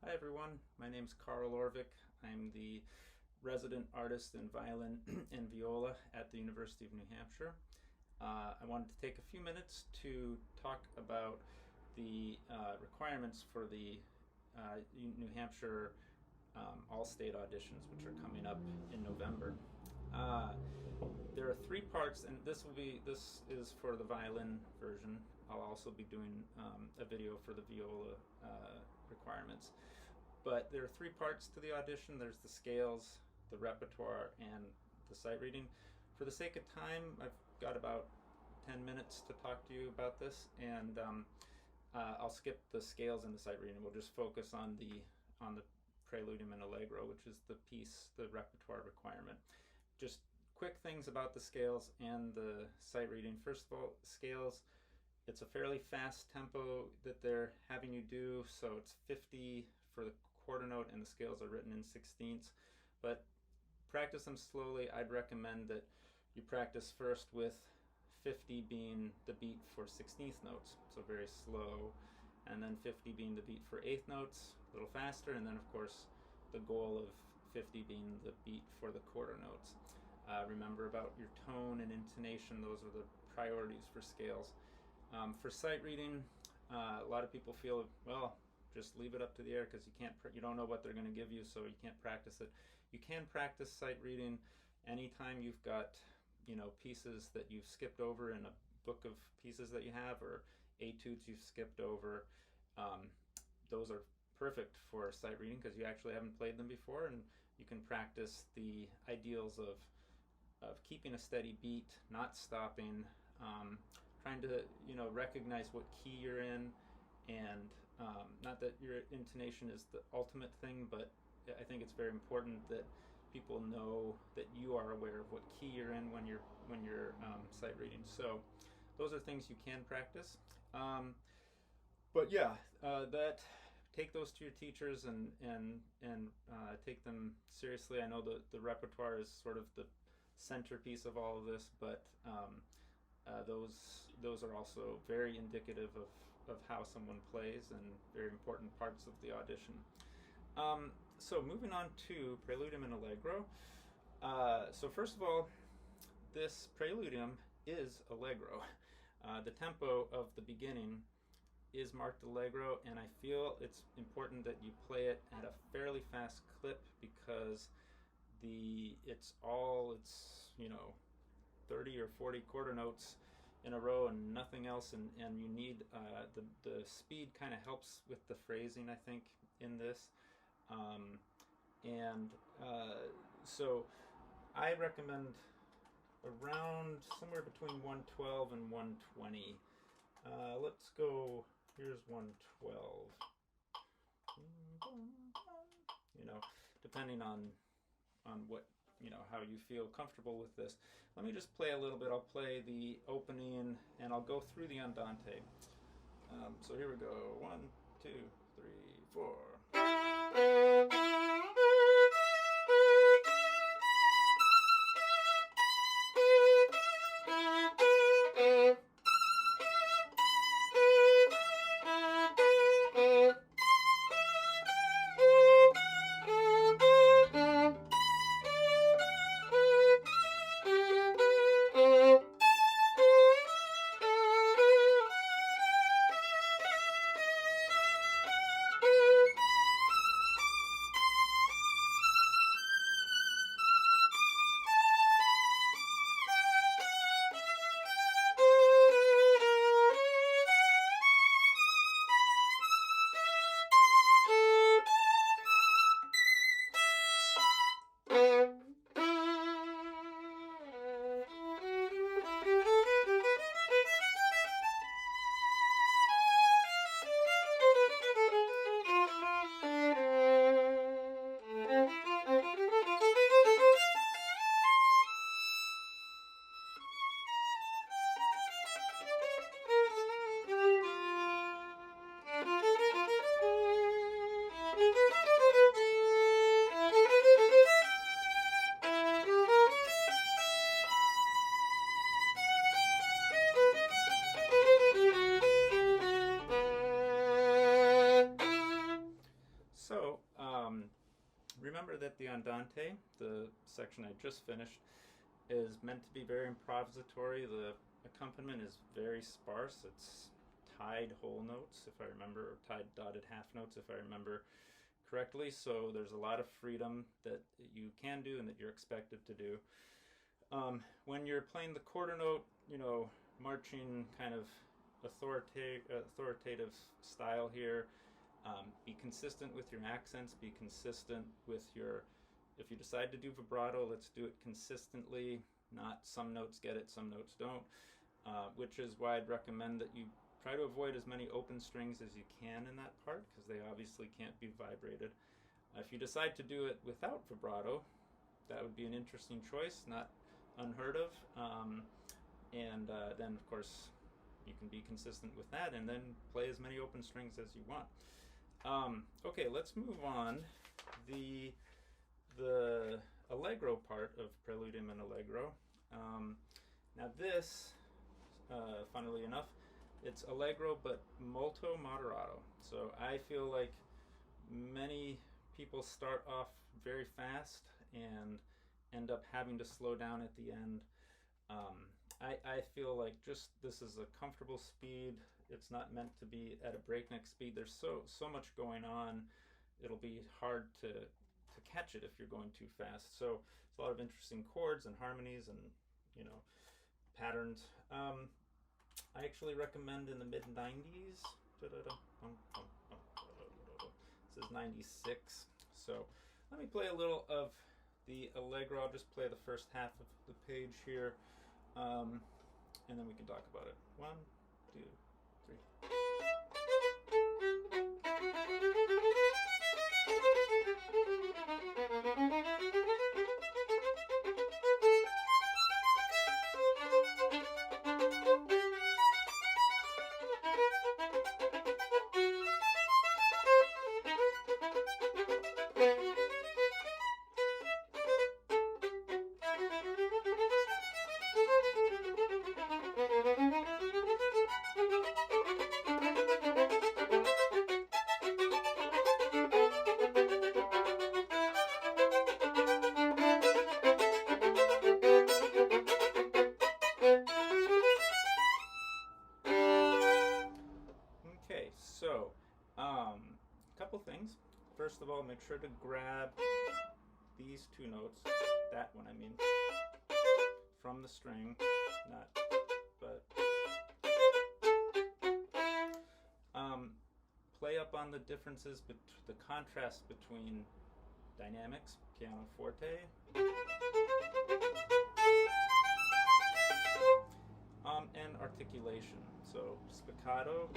Hi everyone, my name is Karl Orvik. I'm the resident artist in violin and viola at the University of New Hampshire. I wanted to take a few minutes to talk about the requirements for the New Hampshire all-state auditions, which are coming up in November. Uh, there are three parts, and this is for the violin version. I'll also be doing a video for the viola requirements. But there are three parts to the audition. There's the scales, the repertoire, and the sight reading. For the sake of time, I've got about 10 minutes to talk to you about this, and I'll skip the scales and the sight reading. We'll just focus on the Prelude and Allegro, which is the repertoire requirement. Just quick things about the scales and the sight reading. First of all, scales, it's a fairly fast tempo that they're having you do, so it's 50 for the quarter note, and the scales are written in sixteenths. But practice them slowly. I'd recommend that you practice first with 50 being the beat for 16th notes, so very slow, and then 50 being the beat for 8th notes, a little faster, and then of course the goal of 50 being the beat for the quarter notes. Remember about your tone and intonation. Those are the priorities for scales. For sight reading, a lot of people feel, well, just leave it up to the air because you don't know what they're going to give you, so you can't practice it. You can practice sight reading anytime you've got, pieces that you've skipped over in a book of pieces that you have, or etudes you've skipped over. Those are perfect for sight reading because you actually haven't played them before, and you can practice the ideals of keeping a steady beat, not stopping, trying to recognize what key you're in, and not that your intonation is the ultimate thing, but I think it's very important that people know that you are aware of what key you're in when you're sight reading. So those are things you can practice. But yeah, that take those to your teachers and take them seriously. I know the repertoire is sort of the centerpiece of all of this, but those are also very indicative of how someone plays and very important parts of the audition. So moving on to Preludium and Allegro. So first of all, this Preludium is Allegro. The tempo of the beginning is marked Allegro, and I feel it's important that you play it at a fairly fast clip because it's 30 or 40 quarter notes in a row and nothing else, and you need the speed kind of helps with the phrasing, I think, in this. So I recommend around somewhere between 112 and 120. Let's go, here's 112. Depending on what, how you feel comfortable with this. Let me just play a little bit. I'll play the opening and I'll go through the Andante. So here we go. 1, 2, 3, 4. that the Andante, the section I just finished, is meant to be very improvisatory. The accompaniment is very sparse. It's tied whole notes, if I remember, or tied dotted half notes, if I remember correctly. So there's a lot of freedom that you can do and that you're expected to do. When you're playing the quarter note, marching kind of authoritative style here, be consistent with your accents, be consistent with if you decide to do vibrato, let's do it consistently, not some notes get it, some notes don't, which is why I'd recommend that you try to avoid as many open strings as you can in that part, because they obviously can't be vibrated. If you decide to do it without vibrato, that would be an interesting choice, not unheard of, and then of course you can be consistent with that and then play as many open strings as you want. Okay, let's move on. The Allegro part of Prelude and Allegro. Now this, funnily enough, it's Allegro but molto moderato. So I feel like many people start off very fast and end up having to slow down at the end. I feel like this is a comfortable speed. It's not meant to be at a breakneck speed. There's so much going on. It'll be hard to catch it if you're going too fast. So it's a lot of interesting chords and harmonies and patterns. I actually recommend in the mid-90s. This is 96. So let me play a little of the Allegro. I'll just play the first half of the page here, and then we can talk about it. 1, 2, 3. Okay, so couple things. First of all, make sure to grab these two notes, that one I mean, from the string, play up on the differences, the contrast between dynamics, piano forte, and articulation. So spiccato,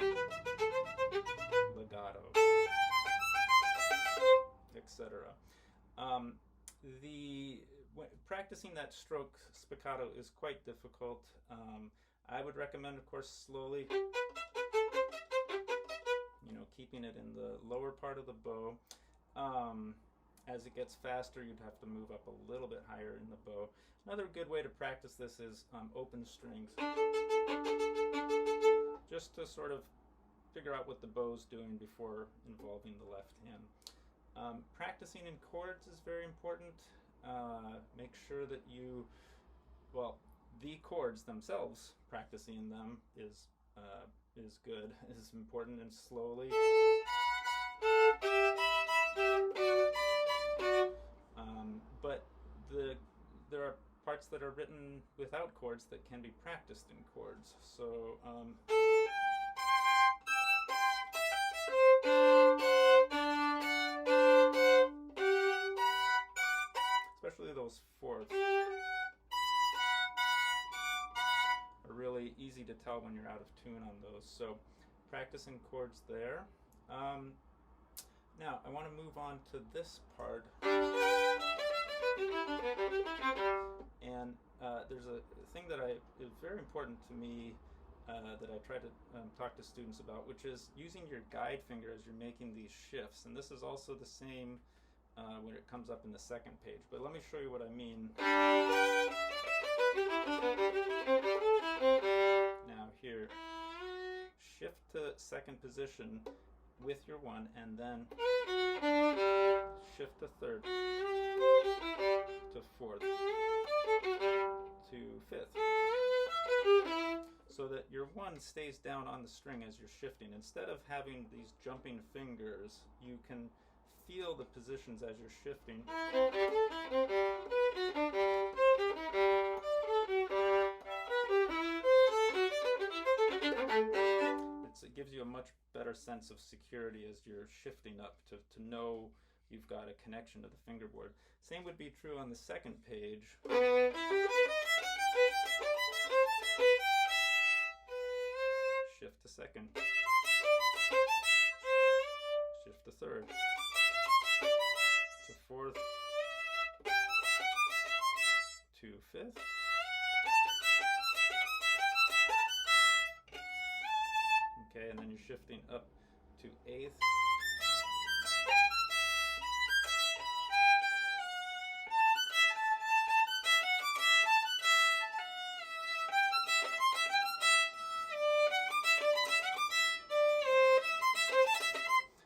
legato, etc. Practicing that stroke spiccato is quite difficult. I would recommend, of course, slowly, keeping it in the lower part of the bow. As it gets faster, you'd have to move up a little bit higher in the bow. Another good way to practice this is open strings, just to sort of figure out what the bow's doing before involving the left hand. Practicing in chords is very important. Make sure that the chords themselves, practicing them is good, is important, and slowly. But there are parts that are written without chords that can be practiced in chords. So especially those fourths are really easy to tell when you're out of tune on those. So practicing chords there. Now I want to move on to this part. And there's a thing that is very important to me that I try to talk to students about, which is using your guide finger as you're making these shifts. And this is also the same when it comes up in the second page. But let me show you what I mean. Now here, shift to second position with your 1, and then shift to third. to fourth to fifth, so that your one stays down on the string as you're shifting. Instead of having these jumping fingers, you can feel the positions as you're shifting. It gives you a much better sense of security as you're shifting up to know you've got a connection to the fingerboard. Same would be true on the second page. Shift to second. Shift to third. To fourth. To fifth. Okay, and then you're shifting up to eighth.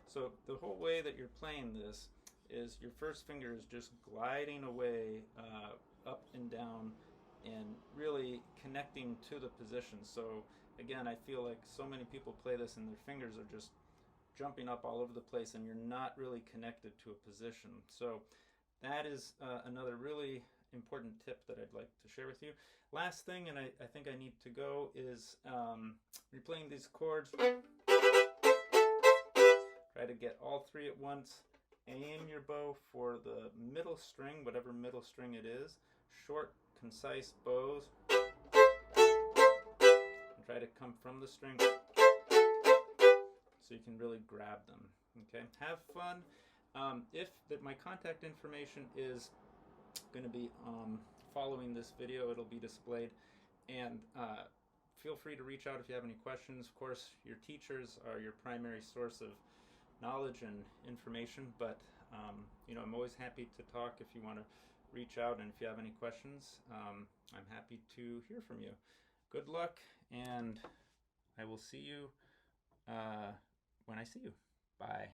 So the whole way that you're playing this is your first finger is just gliding away up and down and really connecting to the position. So again, I feel like so many people play this and their fingers are just jumping up all over the place and you're not really connected to a position. So that is another really important tip that I'd like to share with you. Last thing, and I think I need to go, is you're playing these chords. Try to get all three at once. Aim your bow for the middle string, whatever middle string it is. Short, concise bows. And try to come from the string so you can really grab them. Okay, have fun. My contact information is going to be following this video. It'll be displayed, and feel free to reach out if you have any questions. Of course, your teachers are your primary source of knowledge and information, but I'm always happy to talk if you want to reach out, and if you have any questions, I'm happy to hear from you. Good luck, and I will see you when I see you. Bye.